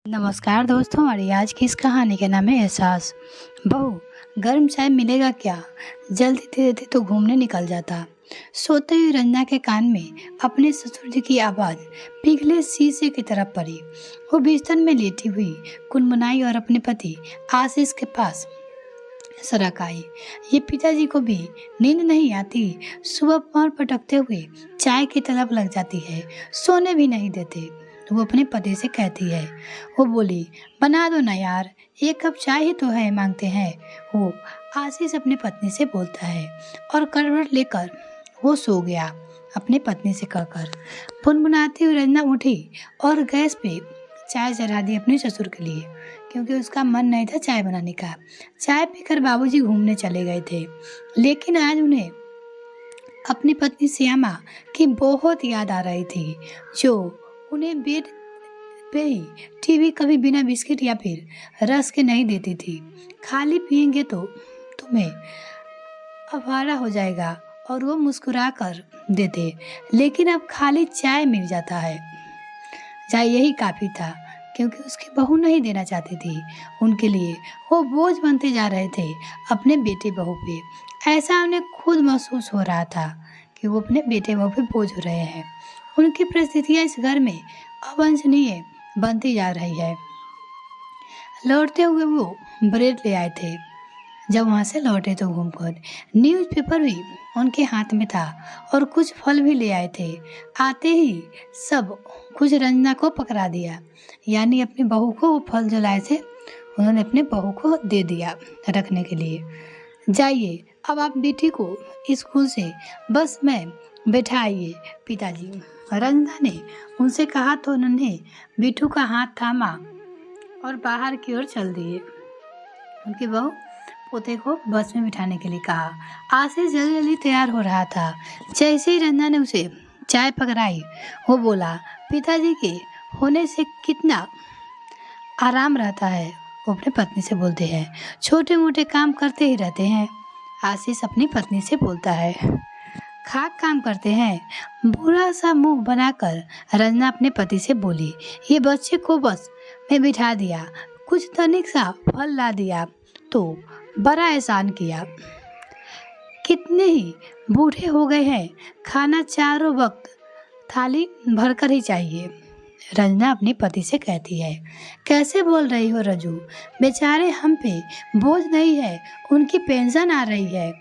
नमस्कार दोस्तों, हमारी आज की इस कहानी का नाम है एहसास। बहू, गर्म चाय मिलेगा क्या? जल्दी दे देते तो घूमने निकल जाता। सोते हुए रंजना के कान में अपने ससुर जी की आवाज़ पिघले शीशे की तरफ पड़ी। वो बिस्तर में लेटी हुई कुनमुनाई और अपने पति आशीष के पास सरक आई। ये पिताजी को भी नींद नहीं आती। सुबह पैर पटकते हुए चाय की तलब लग जाती है, सोने भी नहीं देते। वो अपने पति से कहती है। वो बोली, बना दो ना यार, एक कप चाय ही तो है, मांगते हैं। वो आशीष अपने पत्नी से बोलता है और करवट लेकर वो सो गया अपने पत्नी से कहकर। बुनबुनाती हुई रंजना उठी और गैस पे चाय चढ़ा दी अपने ससुर के लिए, क्योंकि उसका मन नहीं था चाय बनाने का। चाय पीकर बाबूजी घूमने चले गए थे, लेकिन आज उन्हें अपनी पत्नी श्यामा की बहुत याद आ रही थी, जो उन्हें बेड पे ही टीवी कभी बिना बिस्किट या फिर रस के नहीं देती थी। खाली पिएंगे तो तुम्हें अफारा हो जाएगा, और वो मुस्कुरा कर देते, लेकिन अब खाली चाय मिल जाता है। चाहे यही काफ़ी था, क्योंकि उसकी बहू नहीं देना चाहती थी उनके लिए। वो बोझ बनते जा रहे थे अपने बेटे बहू पे। ऐसा उन्हें खुद महसूस हो रहा था कि वो अपने बेटे बहू पे बोझ हो रहे हैं। उनकी परिस्थितियाँ इस घर में अवांछनीय बनती जा रही है। लौटते हुए वो ब्रेड ले आए थे। जब वहाँ से लौटे तो घूमकर न्यूज़पेपर भी उनके हाथ में था और कुछ फल भी ले आए थे। आते ही सब कुछ रंजना को पकड़ा दिया, यानी अपनी बहू को वो फल जो लाए थे उन्होंने अपने बहू को दे दिया रखने के लिए। जाइए, अब आप बेटी को स्कूल से बस में बैठाइए पिताजी, रंजना ने उनसे कहा तो उन्होंने बिट्टू का हाथ थामा और बाहर की ओर चल दिए। उनकी बहू पोते को बस में बिठाने के लिए कहा। आशीष जल्दी जल्दी तैयार हो रहा था। जैसे ही रंजना ने उसे चाय पकड़ाई, वो बोला, पिताजी के होने से कितना आराम रहता है। वो अपने पत्नी से बोलते हैं, छोटे मोटे काम करते ही रहते हैं। आशीष अपनी पत्नी से बोलता है, खाक काम करते हैं। बुरा सा मुंह बनाकर रंजना अपने पति से बोली, ये बच्चे को बस में बिठा दिया, कुछ तनिक सा फल ला दिया तो बड़ा एहसान किया। कितने ही बूढ़े हो गए हैं, खाना चारों वक्त थाली भरकर ही चाहिए। रंजना अपने पति से कहती है, कैसे बोल रही हो रजू, बेचारे हम पे बोझ नहीं है, उनकी पेंशन आ रही है।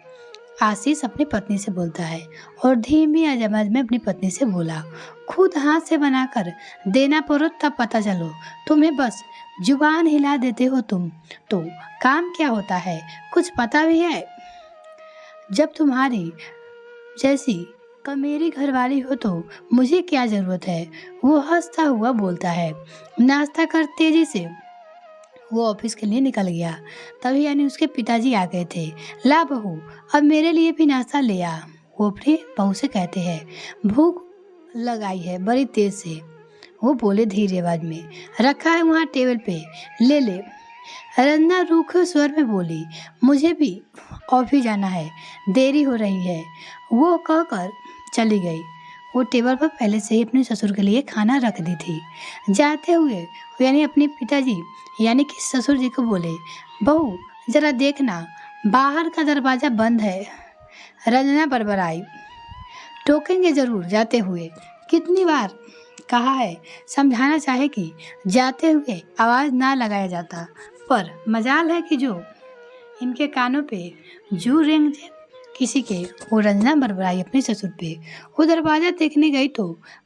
आशीष अपनी पत्नी से बोलता है और धीमी आवाज में अपनी पत्नी से बोला, खुद हाथ से बनाकर देना पड़ो तब पता चलो, तुम्हें बस जुबान हिला देते हो तुम तो काम क्या होता है कुछ पता भी है? जब तुम्हारी जैसी कमेरी घरवाली हो तो मुझे क्या जरूरत है? वो हंसता हुआ बोलता है। नाश्ता कर तेजी से वो ऑफिस के लिए निकल गया। तभी यानी उसके पिताजी आ गए थे। ला बहू, अब मेरे लिए भी नाश्ता ले आ। वो अपनी बहू से कहते हैं, भूख लगाई है बड़ी तेज से। वो बोले धीरे आवाज में, रखा है वहाँ टेबल पे, ले ले। रंजना रूखे स्वर में बोली, मुझे भी ऑफिस जाना है, देरी हो रही है। वो कहकर चली गई। वो टेबल पर पहले से ही अपने ससुर के लिए खाना रख दी थी। जाते हुए यानी अपने पिताजी यानी कि ससुर जी को बोले, बहू जरा देखना बाहर का दरवाज़ा बंद है। रंजना बड़बड़ाई, टोकेंगे जरूर जाते हुए, कितनी बार कहा है समझाना चाहे कि जाते हुए आवाज़ ना लगाया जाता, पर मजाल है कि जो इनके कानों पे जू रेंग किसी के। वो रंजना बड़बड़ाई अपने ससुर पे। वो दरवाज़ा देखने गई तो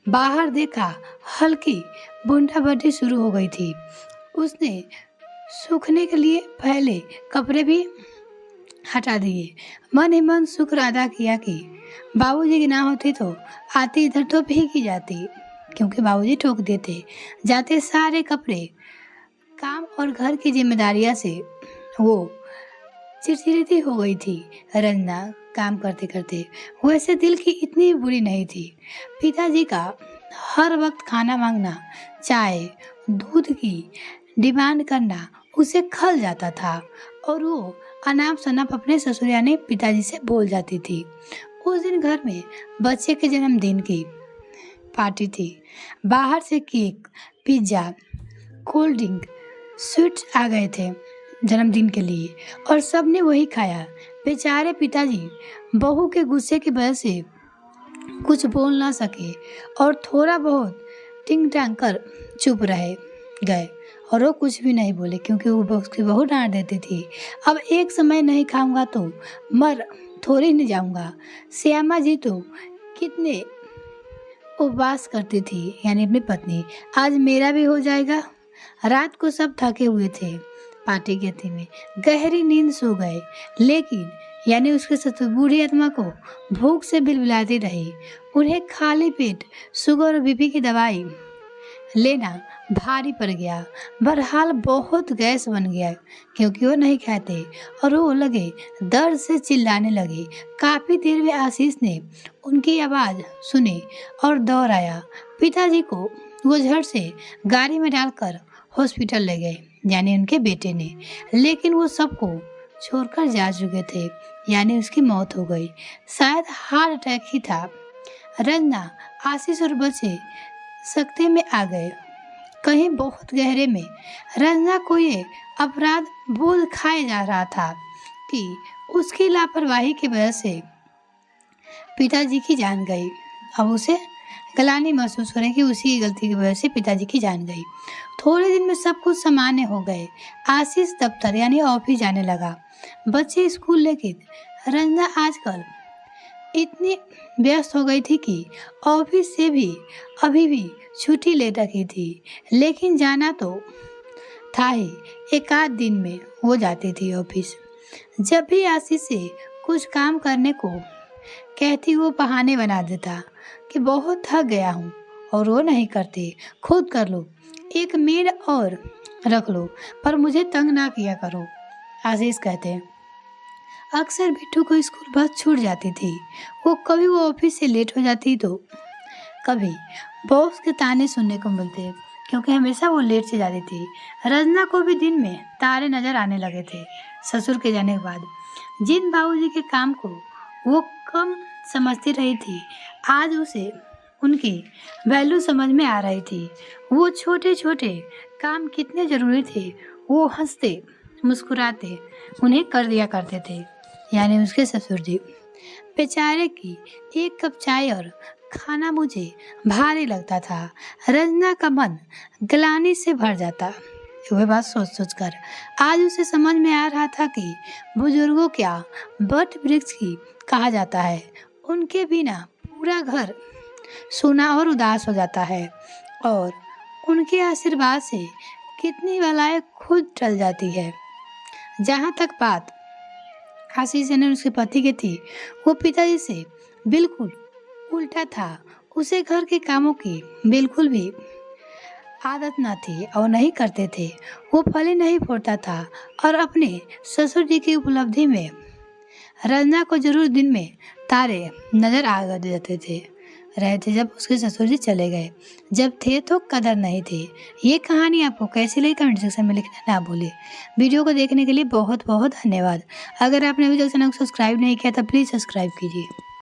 बाहर देखा हल्की बूंदाबांदी शुरू हो गई थी। उसने सूखने के लिए पहले कपड़े भी हटा दिए। मन ही मन शुक्र अदा किया कि बाबूजी की ना होती तो आती इधर तो भीगी जाती, क्योंकि बाबूजी टोक देते। जाते सारे कपड़े काम और घर की जिम्मेदारियां से वो चिड़चिड़ी हो गई थी। रंजना काम करते करते वैसे दिल की इतनी बुरी नहीं थी। पिताजी का हर वक्त खाना मांगना, चाय दूध की डिमांड करना उसे खल जाता था, और वो अनाप शनाप अपने ससुर यानी पिताजी से बोल जाती थी। उस दिन घर में बच्चे के जन्मदिन की पार्टी थी। बाहर से cake, pizza, cold drink sweets आ गए थे जन्मदिन के लिए और सबने वही खाया। बेचारे पिताजी बहू के गुस्से की वजह से कुछ बोल ना सके और थोड़ा बहुत टिंग टांग कर चुप रह गए और वो कुछ भी नहीं बोले क्योंकि वो उसकी बहू डांट देती थी। अब एक समय नहीं खाऊंगा तो मर थोड़ी नहीं जाऊंगा। श्यामा जी तो कितने उपवास करती थी, यानी अपनी पत्नी। आज मेरा भी हो जाएगा। रात को सब थके हुए थे, पार्टी के थी में गहरी नींद सो गए, लेकिन यानी उसके ससुर बूढ़ी आत्मा को भूख से बिलबिलाती रही। उन्हें खाली पेट शुगर और बीपी की दवाई लेना भारी पड़ गया। बहरहाल बहुत गैस बन गया क्योंकि वो नहीं खाते और वो लगे दर्द से चिल्लाने लगे। काफ़ी देर में आशीष ने उनकी आवाज़ सुनी और दौड़ आया। पिताजी को वो झट से गाड़ी में डालकर हॉस्पिटल ले गए, यानी उनके बेटे ने, लेकिन वो सबको छोड़कर जा चुके थे, यानी उसकी मौत हो गई। शायद हार्ट अटैक ही था। रंजना, आशीष और बच्चे सकते में आ गए। कहीं बहुत गहरे में रंजना को ये अपराध बोध खाए जा रहा था कि उसकी लापरवाही की वजह से पिताजी की जान गई। अब उसे गलानी महसूस हो रही कि उसी की गलती की वजह से पिताजी की जान गई। थोड़े दिन में सब कुछ सामान्य हो गए। आशीष दफ्तर यानी ऑफिस जाने लगा, बच्चे स्कूल, लेकिन रंजना आजकल इतनी व्यस्त हो गई थी कि ऑफिस से भी अभी भी छुट्टी ले रखी थी, लेकिन जाना तो था ही। एक आध दिन में वो जाती थी ऑफिस। जब भी आशीष से कुछ काम करने को कहती वो बहाने बना देता कि बहुत थक गया हूँ, और वो नहीं करते। खुद कर लो, एक मेड और रख लो, पर मुझे तंग ना किया करो, आशीष कहते। अक्सर बिट्टू को स्कूल बस छूट जाती थी। कभी वो ऑफिस से लेट हो जाती तो कभी बॉस के ताने सुनने को मिलते क्योंकि हमेशा वो लेट से जाती थी। रंजना को भी दिन में तारे नजर आने लगे थे ससुर के जाने के बाद। जिन बाबूजी के काम को वो कम समझती रही थी, आज उसे उनकी वैल्यू समझ में आ रही थी। वो छोटे छोटे काम कितने ज़रूरी थे, वो हंसते मुस्कुराते उन्हें कर दिया करते थे, यानी उसके ससुर जी। बेचारे की एक कप चाय और खाना मुझे भारी लगता था। रंजना का मन ग्लानि से भर जाता। वह बात सोच सोच कर आज उसे समझ में आ रहा था कि बुजुर्गों क्या वट वृक्ष की कहा जाता है, उनके बिना पूरा घर सूना और उदास हो जाता है, और उनके आशीर्वाद से कितनी बलाएं खुद टल जाती है। जहाँ तक बात आशीष ने उसके पति की थी, वो पिताजी से बिल्कुल उल्टा था। उसे घर के कामों की बिल्कुल भी आदत न थी और नहीं करते थे। वो फली नहीं फोड़ता था और अपने ससुर जी की उपलब्धि में रंजना को जरूर दिन में तारे नजर आ जाते थे रहे थे जब उसके ससुर जी चले गए। जब थे तो कदर नहीं थी। ये कहानी आपको कैसी लगी कमेंट सेक्शन में लिखना ना भूलिए। वीडियो को देखने के लिए बहुत बहुत धन्यवाद। अगर आपने अभी तक चैनल को सब्सक्राइब नहीं किया तो प्लीज़ सब्सक्राइब कीजिए।